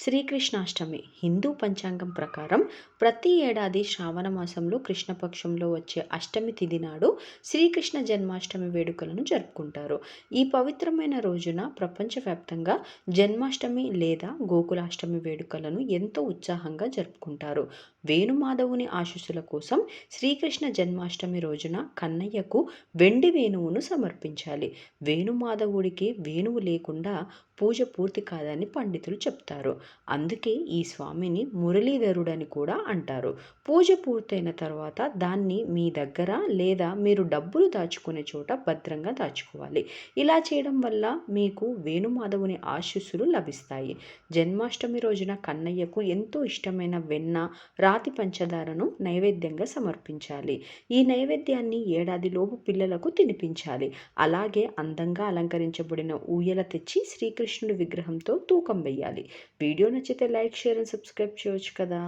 శ్రీకృష్ణాష్టమి హిందూ పంచాంగం ప్రకారం ప్రతి ఏడాది శ్రావణ మాసంలో కృష్ణపక్షంలో వచ్చే అష్టమి తిథి నాడు శ్రీకృష్ణ జన్మాష్టమి వేడుకలను జరుపుకుంటారు. ఈ పవిత్రమైన రోజున ప్రపంచవ్యాప్తంగా జన్మాష్టమి లేదా గోకులాష్టమి వేడుకలను ఎంతో ఉత్సాహంగా జరుపుకుంటారు. వేణుమాధవుని ఆశీస్సుల కోసం శ్రీకృష్ణ జన్మాష్టమి రోజున కన్నయ్యకు వెండి వేణువును సమర్పించాలి. వేణుమాధవుడికి వేణువు లేకుండా పూజ పూర్తి కాదని పండితులు చెప్తారు. అందుకే ఈ స్వామిని మురళీధరుడని కూడా అంటారు. పూజ పూర్తయిన తర్వాత దాన్ని మీ దగ్గర లేదా మీరు డబ్బులు దాచుకునే చోట భద్రంగా దాచుకోవాలి. ఇలా చేయడం వల్ల మీకు వేణుమాధవుని ఆశీస్సులు లభిస్తాయి. జన్మాష్టమి రోజున కన్నయ్యకు ఎంతో ఇష్టమైన వెన్న, రాతి పంచదారను నైవేద్యంగా సమర్పించాలి. ఈ నైవేద్యాన్ని ఏడాదిలోపు పిల్లలకు తినిపించాలి. అలాగే అందంగా అలంకరించబడిన ఊయల తెచ్చి శ్రీకృష్ణుడి విగ్రహంతో తూకం వేయాలి. వీడియో నచ్చితే లైక్, షేర్ అండ్ సబ్స్క్రైబ్ చేయొచ్చు కదా.